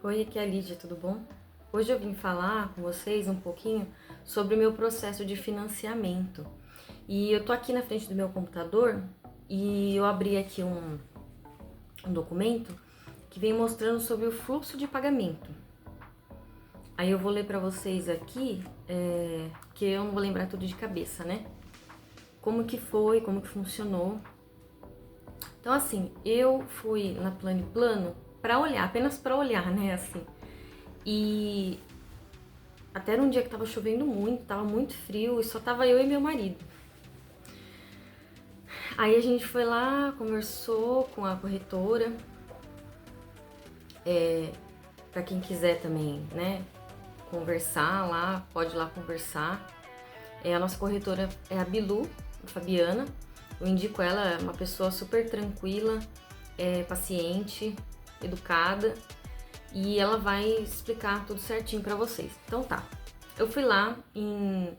Oi, aqui é a Lídia, tudo bom? Hoje eu vim falar com vocês um pouquinho sobre o meu processo de financiamento. E eu tô aqui na frente do meu computador e eu abri aqui um documento que vem mostrando sobre o fluxo de pagamento. Aí eu vou ler pra vocês aqui, que eu não vou lembrar tudo de cabeça, né? Como que foi, como que funcionou. Então assim, eu fui na Plano pra olhar, apenas pra olhar, né, assim. E até era um dia que tava chovendo muito, tava muito frio e só tava eu e meu marido. Aí a gente foi lá, conversou com a corretora. Pra quem quiser também, né, conversar lá, pode ir lá conversar. A nossa corretora é a Bilu, a Fabiana. Eu indico ela, é uma pessoa super tranquila, paciente, educada. E ela vai explicar tudo certinho pra vocês. Então tá, eu fui lá em,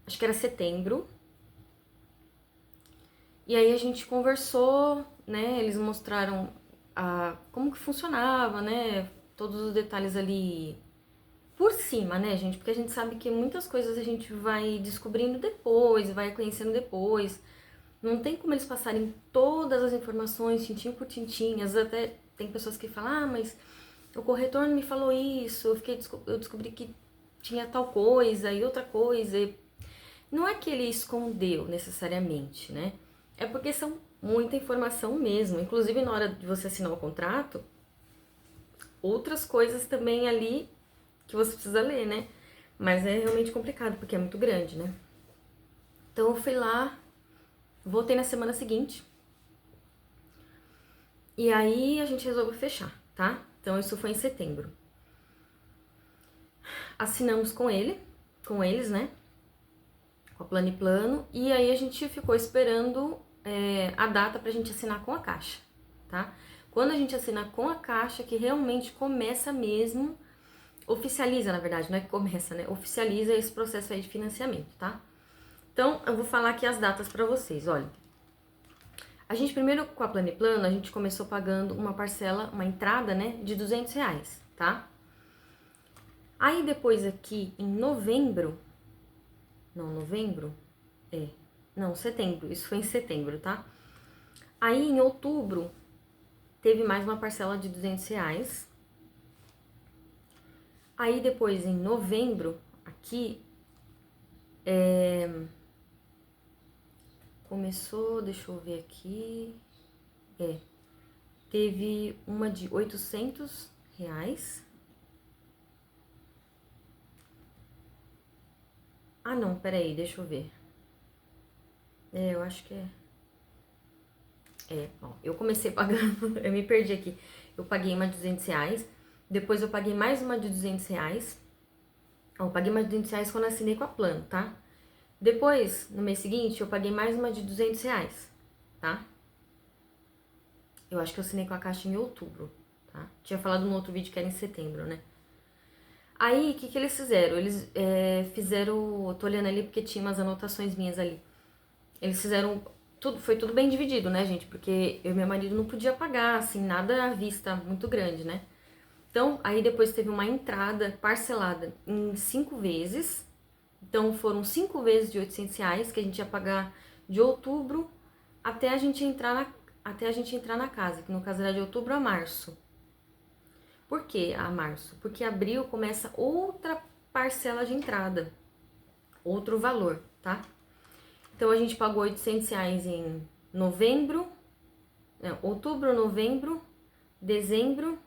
acho que era setembro. E aí a gente conversou, né? Eles mostraram como que funcionava, né? Todos os detalhes ali por cima, né, gente? Porque a gente sabe que muitas coisas a gente vai descobrindo depois, vai conhecendo depois. Não tem como eles passarem todas as informações, tintim por tintim. Às vezes até tem pessoas que falam, mas o corretor não me falou isso, eu descobri que tinha tal coisa e outra coisa. Não é que ele escondeu necessariamente, né? É porque são muita informação mesmo. Inclusive, na hora de você assinar o contrato, outras coisas também ali que você precisa ler, né? Mas é realmente complicado, porque é muito grande, né? Então, eu fui lá, voltei na semana seguinte. E aí, a gente resolveu fechar, tá? Então, isso foi em setembro. Assinamos com eles, né? Com a Plano. E aí, a gente ficou esperando a data pra gente assinar com a Caixa, tá? Quando a gente assina com a Caixa, que realmente começa mesmo, oficializa, na verdade, não é que começa, né? Oficializa esse processo aí de financiamento, tá? Então, eu vou falar aqui as datas pra vocês, olha. A gente, primeiro com a Plano, a gente começou pagando uma parcela, uma entrada, né, de R$ 200, tá? Aí depois aqui em novembro, não, novembro? Não, setembro, isso foi em setembro, tá? Aí em outubro, teve mais uma parcela de R$ 200. Aí depois em novembro, aqui, começou, deixa eu ver aqui, teve uma de R$ 800. Ah não, peraí, deixa eu ver. Eu acho que ó, eu comecei pagando, eu me perdi aqui. Eu paguei uma de R$ 200, depois eu paguei mais uma de R$ 200. Ó, eu paguei uma de R$ 200 quando assinei com a Plano, tá? Depois, no mês seguinte, eu paguei mais uma de R$ 200, tá? Eu acho que eu assinei com a Caixa em outubro, tá? Tinha falado no outro vídeo que era em setembro, né? Aí, o que que eles fizeram? Eles fizeram, eu tô olhando ali porque tinha umas anotações minhas ali. Eles fizeram tudo, foi tudo bem dividido, né, gente? Porque eu e meu marido não podia pagar, assim, nada à vista muito grande, né? Então, aí depois teve uma entrada parcelada em 5 vezes. Então, foram 5 vezes de R$ 800 que a gente ia pagar de outubro até a gente entrar na casa, que no caso era de outubro a março. Por que a março? Porque abril começa outra parcela de entrada, outro valor, tá? Então a gente pagou R$ 800 em novembro, não, outubro, novembro, dezembro,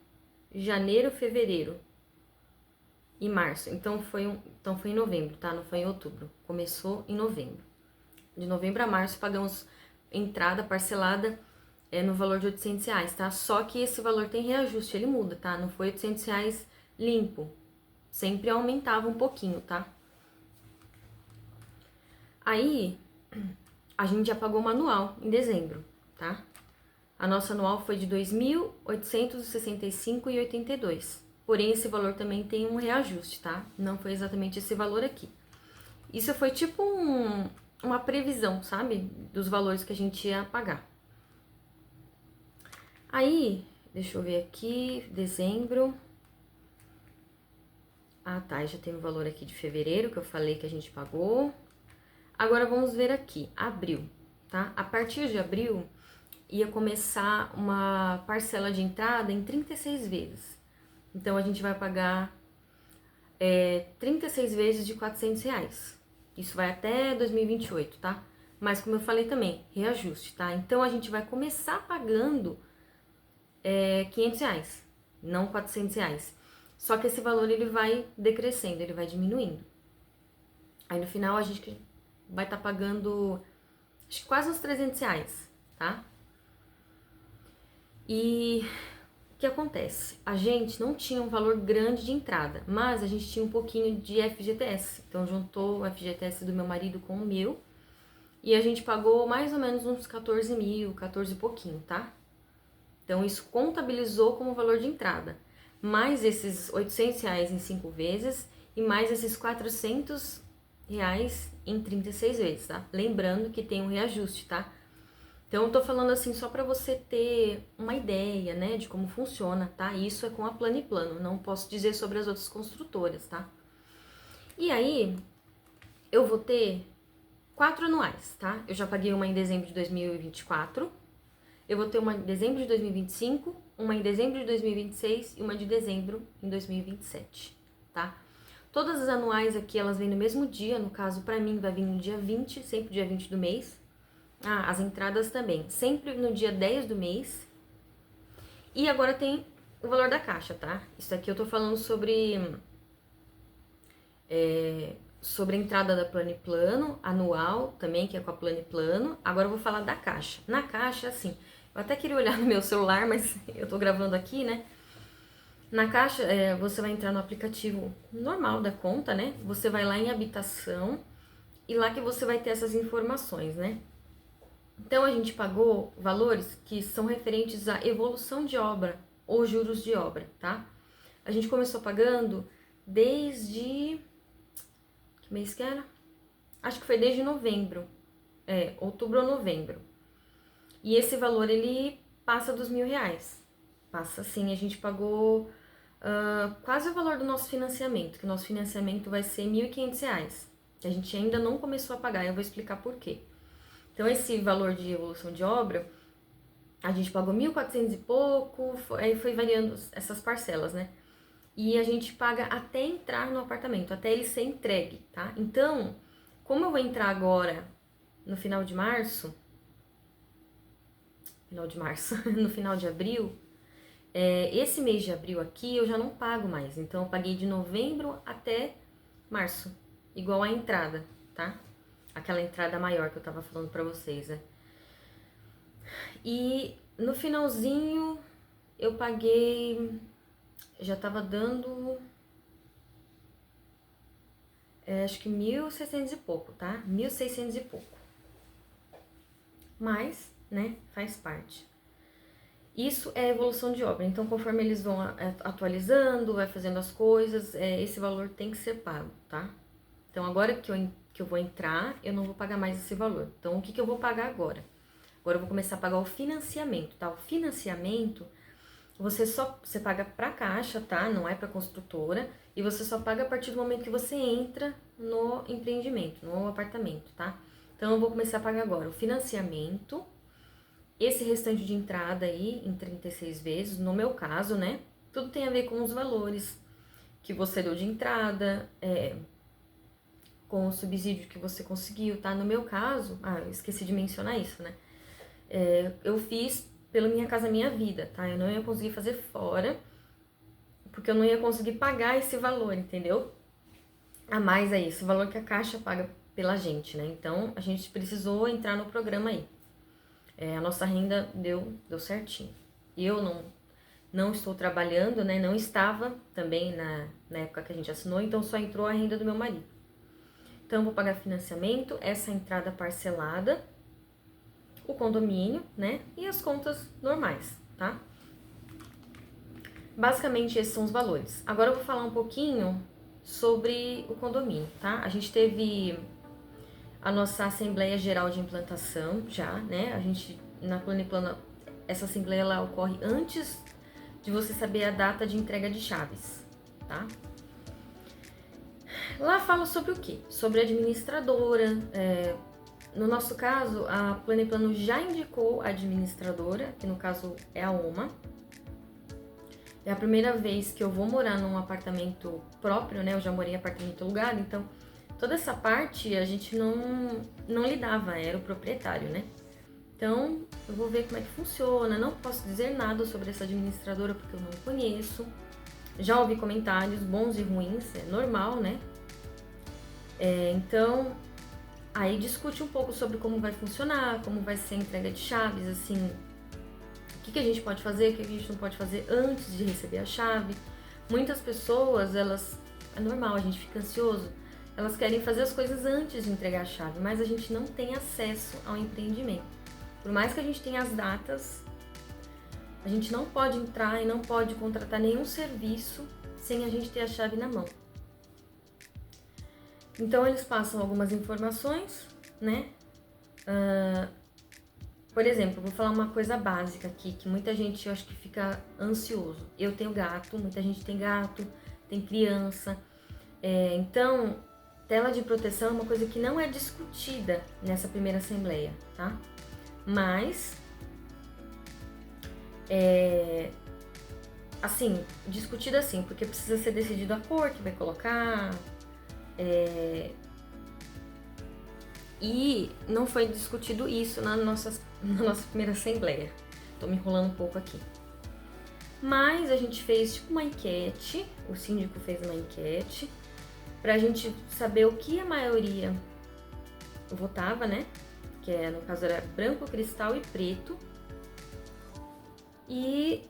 janeiro, fevereiro e março. Então foi em novembro, tá? Não foi em outubro. Começou em novembro. De novembro a março pagamos entrada parcelada no valor de R$ 800, tá? Só que esse valor tem reajuste, ele muda, tá? Não foi R$ 800 limpo. Sempre aumentava um pouquinho, tá? Aí a gente já pagou uma anual em dezembro, tá? A nossa anual foi de R$ 2.865,82. Porém, esse valor também tem um reajuste, tá? Não foi exatamente esse valor aqui. Isso foi tipo uma previsão, sabe? Dos valores que a gente ia pagar. Aí, deixa eu ver aqui, dezembro. Ah, tá, já tem o valor aqui de fevereiro, que eu falei que a gente pagou. Agora vamos ver aqui, abril, tá? A partir de abril, ia começar uma parcela de entrada em 36 vezes. Então, a gente vai pagar 36 vezes de R$ 400. Isso vai até 2028, tá? Mas, como eu falei também, reajuste, tá? Então, a gente vai começar pagando R$ 500, não R$ 400. Só que esse valor, ele vai decrescendo, ele vai diminuindo. Aí, no final, a gente vai estar pagando, acho que quase uns R$ 300, tá? E o que acontece? A gente não tinha um valor grande de entrada, mas a gente tinha um pouquinho de FGTS. Então, juntou o FGTS do meu marido com o meu. E a gente pagou mais ou menos uns 14 mil, 14 e pouquinho, tá? Então, isso contabilizou como valor de entrada. Mais esses R$ 800 em 5 vezes e mais esses R$ 400 em 36 vezes, tá? Lembrando que tem um reajuste, tá? Então, eu tô falando assim só para você ter uma ideia, né, de como funciona, tá? Isso é com a Plano e Plano, não posso dizer sobre as outras construtoras, tá? E aí, eu vou ter 4 anuais, tá? Eu já paguei uma em dezembro de 2024, eu vou ter uma em dezembro de 2025, uma em dezembro de 2026 e uma de dezembro em 2027, tá? Todas as anuais aqui, elas vêm no mesmo dia, no caso, pra mim, vai vir no dia 20, sempre dia 20 do mês. Ah, as entradas também, sempre no dia 10 do mês. E agora tem o valor da caixa, tá? Isso aqui eu tô falando sobre sobre a entrada da Plano e Plano, anual também, que é com a Plano e Plano. Agora eu vou falar da caixa. Na caixa, assim, eu até queria olhar no meu celular, mas eu tô gravando aqui, né? Na caixa, você vai entrar no aplicativo normal da conta, né? Você vai lá em habitação e lá que você vai ter essas informações, né? Então, a gente pagou valores que são referentes à evolução de obra ou juros de obra, tá? A gente começou pagando desde... Que mês que era? Acho que foi desde novembro. Outubro ou novembro. E esse valor, ele passa dos R$ 1.000. Passa sim, a gente pagou quase o valor do nosso financiamento, que o nosso financiamento vai ser R$ 1.500, que a gente ainda não começou a pagar, eu vou explicar por quê. Então, esse valor de evolução de obra, a gente pagou 1.400 e pouco, aí foi variando essas parcelas, né? E a gente paga até entrar no apartamento, até ele ser entregue, tá? Então, como eu vou entrar agora no final de março, no final de abril, esse mês de abril aqui eu já não pago mais. Então, eu paguei de novembro até março, igual a entrada, tá? Aquela entrada maior que eu tava falando pra vocês, né? E no finalzinho eu paguei, já tava dando, acho que 1.600 e pouco, tá? 1.600 e pouco. Mas, né, faz parte. Isso é evolução de obra, então conforme eles vão atualizando, vai fazendo as coisas, esse valor tem que ser pago, tá? Então agora que eu vou entrar, eu não vou pagar mais esse valor. Então o que eu vou pagar agora? Agora eu vou começar a pagar o financiamento, tá? O financiamento, você paga pra caixa, tá? Não é pra construtora, e você só paga a partir do momento que você entra no empreendimento, no apartamento, tá? Então eu vou começar a pagar agora o financiamento, esse restante de entrada aí, em 36 vezes, no meu caso, né? Tudo tem a ver com os valores que você deu de entrada, com o subsídio que você conseguiu, tá? No meu caso, eu esqueci de mencionar isso, né? Eu fiz pela Minha Casa Minha Vida, tá? Eu não ia conseguir fazer fora, porque eu não ia conseguir pagar esse valor, entendeu? A mais é isso, o valor que a Caixa paga pela gente, né? Então, a gente precisou entrar no programa aí. A nossa renda deu certinho. Eu não estou trabalhando, né? Não estava também na época que a gente assinou, então só entrou a renda do meu marido. Então, eu vou pagar financiamento, essa entrada parcelada, o condomínio, né? E as contas normais, tá? Basicamente, esses são os valores. Agora eu vou falar um pouquinho sobre o condomínio, tá? A gente teve a nossa Assembleia Geral de Implantação já, né? A gente, na Plano e Plano, essa assembleia ela ocorre antes de você saber a data de entrega de chaves, tá? Lá fala sobre o quê? Sobre administradora. No nosso caso, a Planeplano já indicou a administradora, que no caso é a Oma. É a primeira vez que eu vou morar num apartamento próprio, né? Eu já morei em apartamento alugado, então toda essa parte a gente não lidava, era o proprietário, né? Então eu vou ver como é que funciona. Não posso dizer nada sobre essa administradora porque eu não conheço. Já ouvi comentários bons e ruins, é normal, né? Então, aí discute um pouco sobre como vai funcionar, como vai ser a entrega de chaves, assim, o que a gente pode fazer, o que a gente não pode fazer antes de receber a chave. Muitas pessoas, é normal, a gente fica ansioso, elas querem fazer as coisas antes de entregar a chave, mas a gente não tem acesso ao empreendimento. Por mais que a gente tenha as datas, a gente não pode entrar e não pode contratar nenhum serviço sem a gente ter a chave na mão. Então eles passam algumas informações, né? Por exemplo, vou falar uma coisa básica aqui, que muita gente eu acho que fica ansioso. Eu tenho gato, muita gente tem gato, tem criança. Então, tela de proteção é uma coisa que não é discutida nessa primeira assembleia, tá? Mas, assim, discutida assim, porque precisa ser decidido a cor que vai colocar. E não foi discutido isso na nossa primeira assembleia. Tô me enrolando um pouco aqui. Mas a gente fez tipo uma enquete, o síndico fez uma enquete, pra gente saber o que a maioria votava, né? Que no caso era branco, cristal e preto. E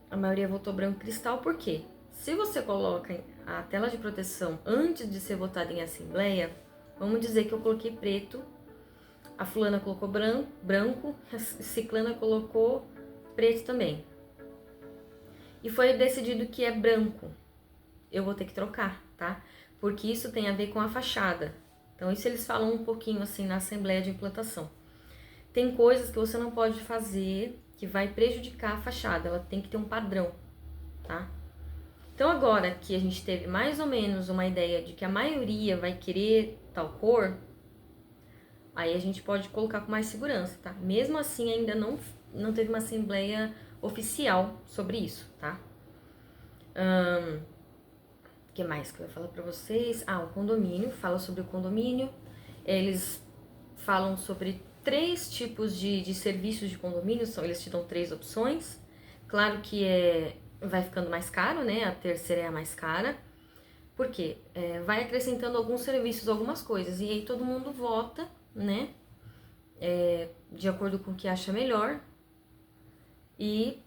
a maioria votou branco cristal, por quê? Se você coloca a tela de proteção antes de ser votada em assembleia, vamos dizer que eu coloquei preto, a fulana colocou branco, a ciclana colocou preto também. E foi decidido que é branco. Eu vou ter que trocar, tá? Porque isso tem a ver com a fachada. Então isso eles falam um pouquinho assim na assembleia de implantação. Tem coisas que você não pode fazer que vai prejudicar a fachada, ela tem que ter um padrão, tá? Então agora que a gente teve mais ou menos uma ideia de que a maioria vai querer tal cor, aí a gente pode colocar com mais segurança, tá? Mesmo assim ainda não teve uma assembleia oficial sobre isso, tá? O que mais que eu ia falar pra vocês? O condomínio, fala sobre o condomínio. Eles falam sobre 3 tipos de serviços de condomínio, eles te dão 3 opções. Claro que vai ficando mais caro, né? A terceira é a mais cara. Por quê? Vai acrescentando alguns serviços, algumas coisas, e aí todo mundo vota, né? De acordo com o que acha melhor. E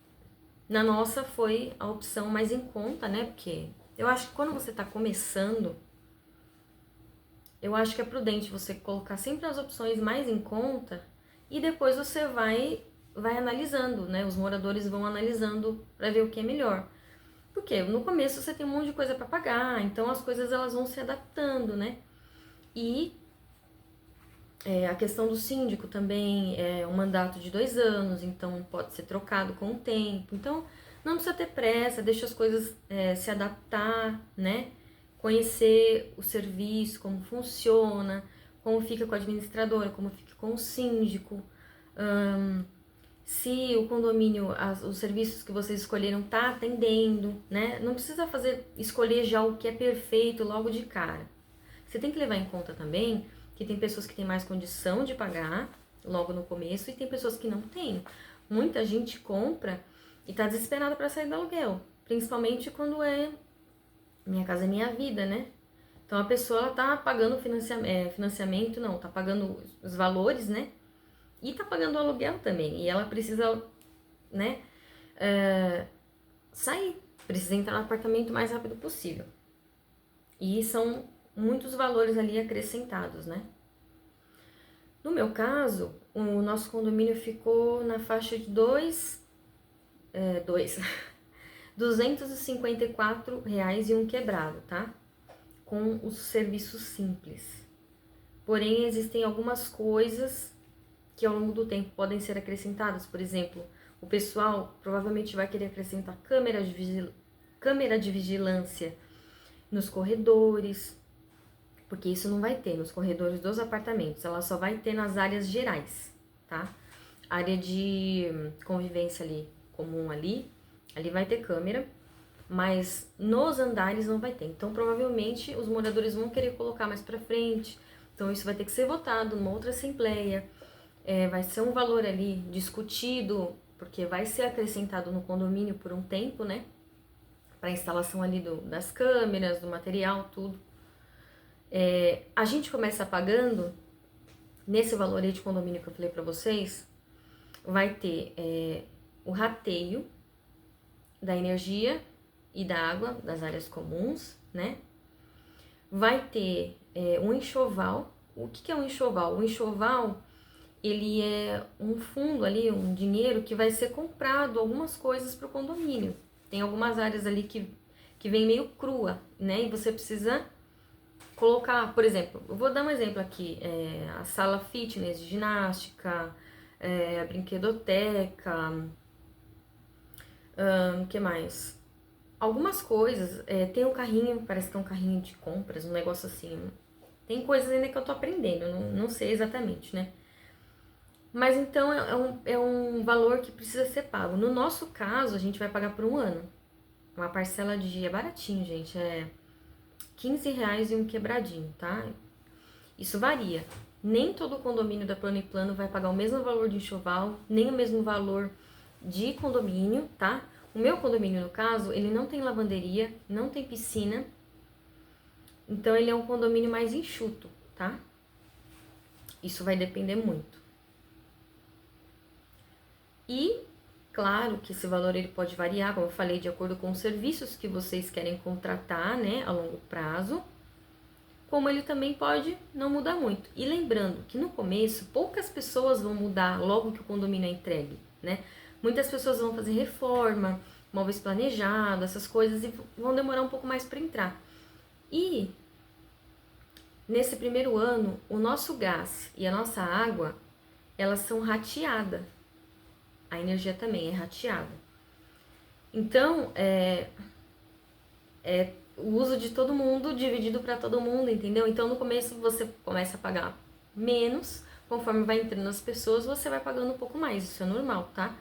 na nossa foi a opção mais em conta, né? Porque eu acho que quando você tá começando, eu acho que é prudente você colocar sempre as opções mais em conta e depois você vai analisando, né? Os moradores vão analisando para ver o que é melhor. Porque no começo você tem um monte de coisa para pagar, então as coisas elas vão se adaptando, né? E a questão do síndico também é um mandato de 2 anos, então pode ser trocado com o tempo. Então não precisa ter pressa, deixa as coisas se adaptar, né? Conhecer o serviço, como funciona, como fica com a administradora, como fica com o síndico. Se o condomínio, os serviços que vocês escolheram tá atendendo, né? Não precisa escolher já o que é perfeito logo de cara. Você tem que levar em conta também que tem pessoas que têm mais condição de pagar logo no começo e tem pessoas que não têm. Muita gente compra e tá desesperada para sair do aluguel, principalmente quando é Minha Casa Minha Vida, né? Então a pessoa ela tá pagando financiamento, não, tá pagando os valores, né? E tá pagando o aluguel também. E ela precisa, né, sair. Precisa entrar no apartamento o mais rápido possível. E são muitos valores ali acrescentados, né? No meu caso, o nosso condomínio ficou na faixa de R$254 e um quebrado, tá? Com os serviços simples. Porém, existem algumas coisas que ao longo do tempo podem ser acrescentadas. Por exemplo, o pessoal provavelmente vai querer acrescentar câmera de vigilância nos corredores, porque isso não vai ter nos corredores dos apartamentos, ela só vai ter nas áreas gerais, tá? Área de convivência ali, comum ali vai ter câmera, mas nos andares não vai ter. Então, provavelmente, os moradores vão querer colocar mais pra frente, então isso vai ter que ser votado numa outra assembleia, vai ser um valor ali discutido, porque vai ser acrescentado no condomínio por um tempo, né? Para instalação ali das câmeras, do material, tudo. A gente começa pagando, nesse valor aí de condomínio que eu falei para vocês, vai ter o rateio da energia e da água das áreas comuns, né? Vai ter um enxoval. O que é um enxoval? O enxoval, ele é um fundo ali, um dinheiro que vai ser comprado algumas coisas para o condomínio. Tem algumas áreas ali que vem meio crua, né? E você precisa colocar, por exemplo, eu vou dar um exemplo aqui, a sala fitness de ginástica, a brinquedoteca, o que mais? Algumas coisas, tem um carrinho, parece que é um carrinho de compras, um negócio assim. Tem coisas ainda que eu tô aprendendo, não sei exatamente, né? Mas então é um valor que precisa ser pago. No nosso caso, a gente vai pagar por um ano. Uma parcela de é baratinho, gente, é R$15 e um quebradinho, tá? Isso varia. Nem todo condomínio da Plano e Plano vai pagar o mesmo valor de enxoval, nem o mesmo valor de condomínio, tá? O meu condomínio, no caso, ele não tem lavanderia, não tem piscina, então ele é um condomínio mais enxuto, tá? Isso vai depender muito. E, claro que esse valor ele pode variar, como eu falei, de acordo com os serviços que vocês querem contratar, né, a longo prazo, como ele também pode não mudar muito. E lembrando que no começo, poucas pessoas vão mudar logo que o condomínio é entregue, né? Muitas pessoas vão fazer reforma, móveis planejados, essas coisas, e vão demorar um pouco mais para entrar. E nesse primeiro ano, o nosso gás e a nossa água, elas são rateadas. A energia também é rateada. Então, o uso de todo mundo dividido para todo mundo, entendeu? Então, no começo você começa a pagar menos, conforme vai entrando as pessoas, você vai pagando um pouco mais, isso é normal, tá?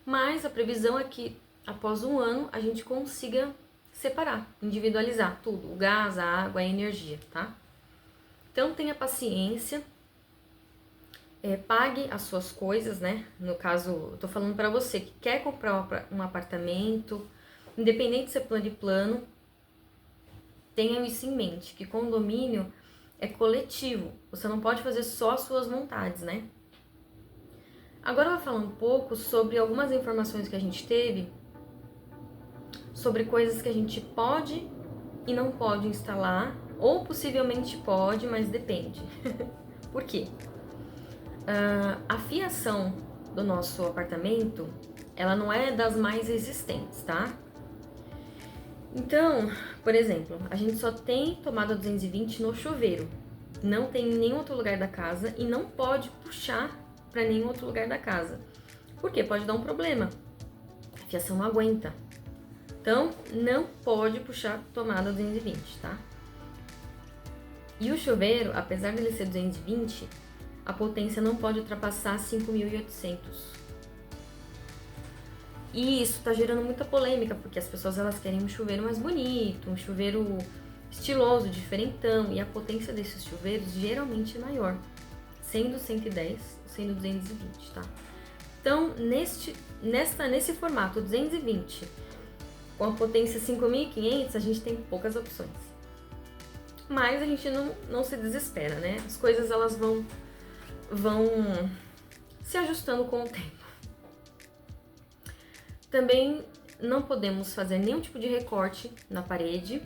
Mas a previsão é que após um ano a gente consiga separar, individualizar tudo, o gás, a água, a energia, tá? Então tenha paciência, pague as suas coisas, né? No caso, eu tô falando para você que quer comprar um apartamento, independente de ser plano de plano, tenha isso em mente, que condomínio é coletivo, você não pode fazer só as suas vontades, né? Agora eu vou falar um pouco sobre algumas informações que a gente teve sobre coisas que a gente pode e não pode instalar, ou possivelmente pode, mas depende. Por quê? A fiação do nosso apartamento, ela não é das mais existentes, tá? Então, por exemplo, a gente só tem tomada 220 no chuveiro, não tem em nenhum outro lugar da casa e não pode puxar para nenhum outro lugar da casa. Por quê? Pode dar um problema. A fiação não aguenta. Então, não pode puxar tomada 220, tá? E o chuveiro, apesar dele ser 220, a potência não pode ultrapassar 5.800. E isso tá gerando muita polêmica, porque as pessoas elas querem um chuveiro mais bonito, um chuveiro estiloso, diferentão, e a potência desses chuveiros geralmente é maior, sendo 110, sendo 220, tá? Então, nesse formato 220, com a potência 5.500, a gente tem poucas opções. Mas a gente não se desespera, né? As coisas elas vão se ajustando com o tempo. Também não podemos fazer nenhum tipo de recorte na parede.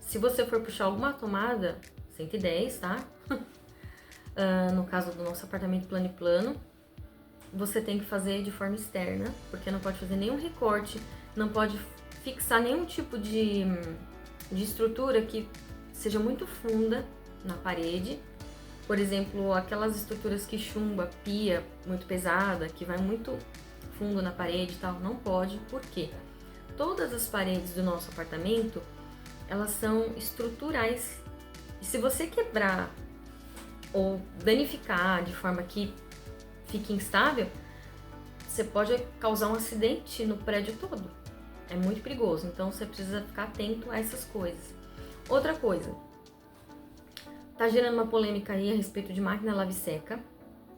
Se você for puxar alguma tomada, 110, tá? No caso do nosso apartamento plano e plano, você tem que fazer de forma externa, porque não pode fazer nenhum recorte, não pode fixar nenhum tipo de estrutura que seja muito funda na parede. Por exemplo, aquelas estruturas que chumba, pia muito pesada, que vai muito fundo na parede e tal, não pode. Por quê? Todas as paredes do nosso apartamento, elas são estruturais. E se você quebrar ou danificar de forma que fique instável, você pode causar um acidente no prédio todo. É muito perigoso, então você precisa ficar atento a essas coisas. Outra coisa, tá gerando uma polêmica aí a respeito de máquina lave-seca,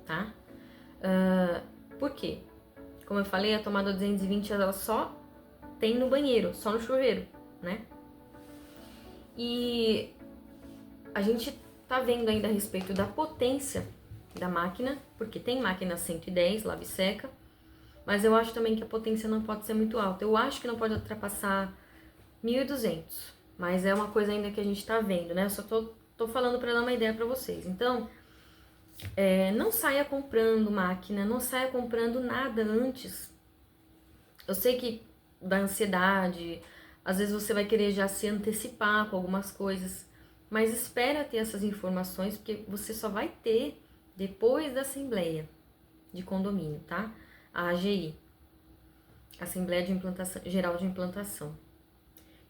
tá? Por quê? Como eu falei, a tomada 220 ela só tem no banheiro, só no chuveiro, né? E a gente tá vendo ainda a respeito da potência da máquina, porque tem máquina 110 lave-seca, mas eu acho também que a potência não pode ser muito alta. Eu acho que não pode ultrapassar 1.200, mas é uma coisa ainda que a gente tá vendo, né? Eu só tô falando para dar uma ideia para vocês. Então, não saia comprando máquina, não saia comprando nada antes. Eu sei que dá ansiedade, às vezes você vai querer já se antecipar com algumas coisas, mas espera ter essas informações, porque você só vai ter depois da Assembleia de Condomínio, tá? A AGI, Assembleia de Implantação, Geral de Implantação.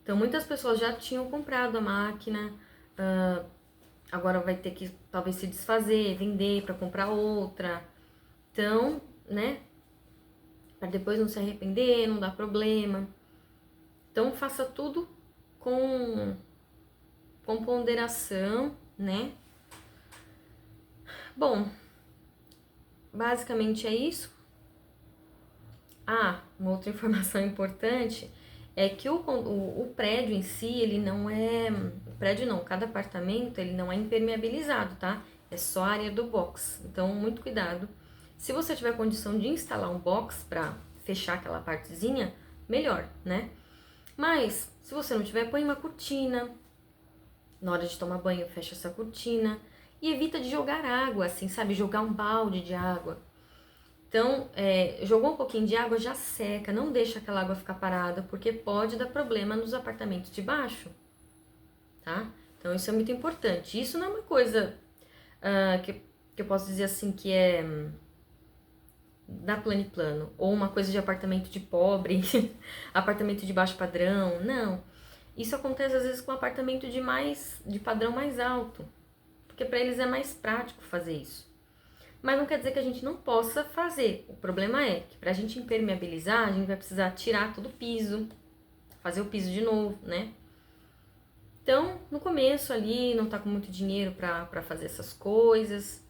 Então, muitas pessoas já tinham comprado a máquina, agora vai ter que talvez se desfazer, vender para comprar outra. Então, né, para depois não se arrepender, não dar problema. Então, faça tudo com ponderação, né? Bom, basicamente é isso. Uma outra informação importante é que o prédio em si, ele não é... Prédio não, cada apartamento, ele não é impermeabilizado, tá? É só a área do box. Então, muito cuidado. Se você tiver condição de instalar um box para fechar aquela partezinha, melhor, né? Mas, se você não tiver, põe uma cortina. Na hora de tomar banho, fecha essa cortina. E evita de jogar água, assim, sabe? Jogar um balde de água. Então, jogou um pouquinho de água, já seca. Não deixa aquela água ficar parada, porque pode dar problema nos apartamentos de baixo, tá? Então, isso é muito importante. Isso não é uma coisa que eu posso dizer assim, que é da Planiplano, ou uma coisa de apartamento de pobre, apartamento de baixo padrão, não. Isso acontece às vezes com apartamento de padrão mais alto, porque para eles é mais prático fazer isso. Mas não quer dizer que a gente não possa fazer. O problema é que pra gente impermeabilizar, a gente vai precisar tirar todo o piso, fazer o piso de novo, né? Então, no começo ali, não tá com muito dinheiro pra fazer essas coisas,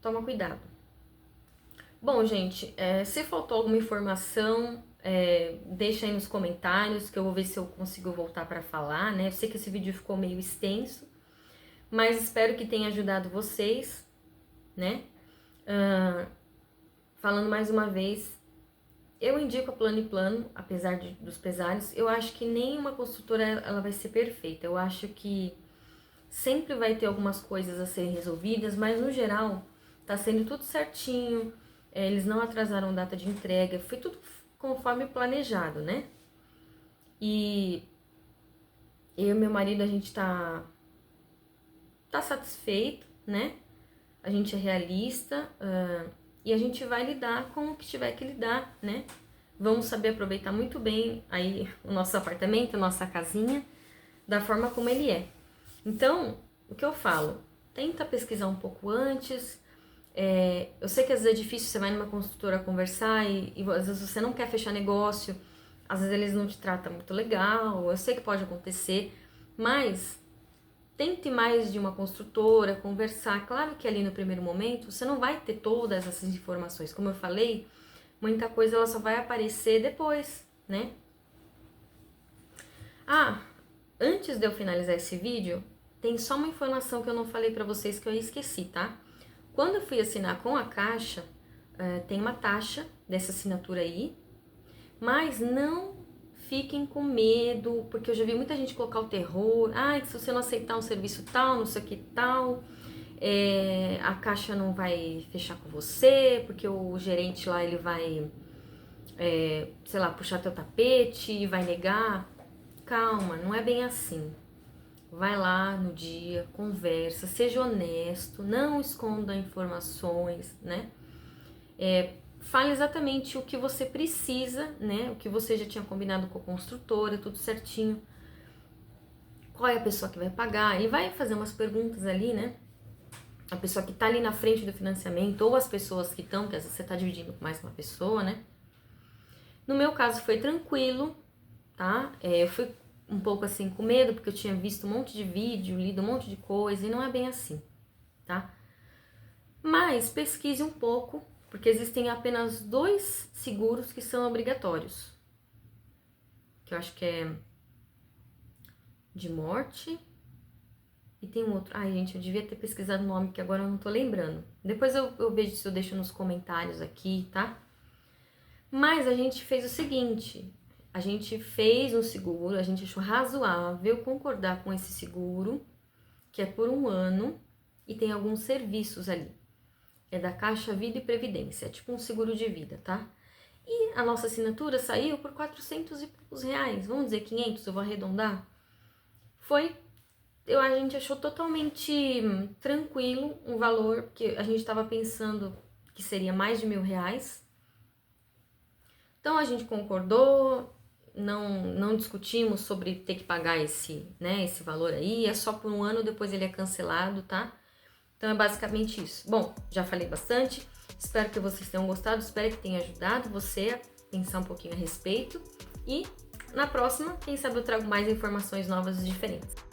toma cuidado. Bom, gente, se faltou alguma informação, deixa aí nos comentários, que eu vou ver se eu consigo voltar pra falar, né? Eu sei que esse vídeo ficou meio extenso, mas espero que tenha ajudado vocês, né? Falando mais uma vez, eu indico a Planiplano, apesar dos pesares. Eu acho que nenhuma construtora ela vai ser perfeita. Eu acho que sempre vai ter algumas coisas a serem resolvidas, mas no geral tá sendo tudo certinho. Eles não atrasaram data de entrega, foi tudo conforme planejado, né? E eu e meu marido, a gente tá satisfeito, né? A gente é realista e a gente vai lidar com o que tiver que lidar, né? Vamos saber aproveitar muito bem aí o nosso apartamento, a nossa casinha, da forma como ele é. Então, o que eu falo? Tenta pesquisar um pouco antes. Eu sei que às vezes é difícil, você vai numa construtora conversar e às vezes você não quer fechar negócio, às vezes eles não te tratam muito legal, eu sei que pode acontecer, mas tente mais de uma construtora, conversar. Claro que ali no primeiro momento você não vai ter todas essas informações. Como eu falei, muita coisa ela só vai aparecer depois, né? Antes de eu finalizar esse vídeo, tem só uma informação que eu não falei pra vocês que eu esqueci, tá? Quando eu fui assinar com a Caixa, tem uma taxa dessa assinatura aí, mas não fiquem com medo, porque eu já vi muita gente colocar o terror. Se você não aceitar um serviço tal, não sei o que tal, a Caixa não vai fechar com você, porque o gerente lá, ele vai, sei lá, puxar teu tapete e vai negar. Calma, não é bem assim. Vai lá no dia, conversa, seja honesto, não esconda informações, né? Fale exatamente o que você precisa, né? O que você já tinha combinado com a construtora, tudo certinho. qual é a pessoa que vai pagar, ele vai fazer umas perguntas ali, né? A pessoa que tá ali na frente do financiamento, ou as pessoas que estão, que às vezes você tá dividindo com mais uma pessoa, né? No meu caso foi tranquilo, tá? Eu fui um pouco assim com medo, porque eu tinha visto um monte de vídeo, lido um monte de coisa, e não é bem assim, tá? Mas pesquise um pouco, porque existem apenas 2 seguros que são obrigatórios. Que eu acho que é de morte e tem um outro. Ai, gente, eu devia ter pesquisado o nome, que agora eu não tô lembrando. Depois eu vejo se eu deixo nos comentários aqui, tá? Mas a gente fez o seguinte, a gente fez um seguro, a gente achou razoável concordar com esse seguro, que é por 1 ano, e tem alguns serviços ali. É da Caixa Vida e Previdência, é tipo um seguro de vida, tá? E a nossa assinatura saiu por 400 e poucos reais, vamos dizer 500, eu vou arredondar. A gente achou totalmente tranquilo um valor, porque a gente estava pensando que seria mais de R$1.000. Então a gente concordou, não discutimos sobre ter que pagar esse valor aí, é só por 1 ano, depois ele é cancelado, tá? Então é basicamente isso. Bom, já falei bastante, espero que vocês tenham gostado, espero que tenha ajudado você a pensar um pouquinho a respeito. E na próxima, quem sabe eu trago mais informações novas e diferentes.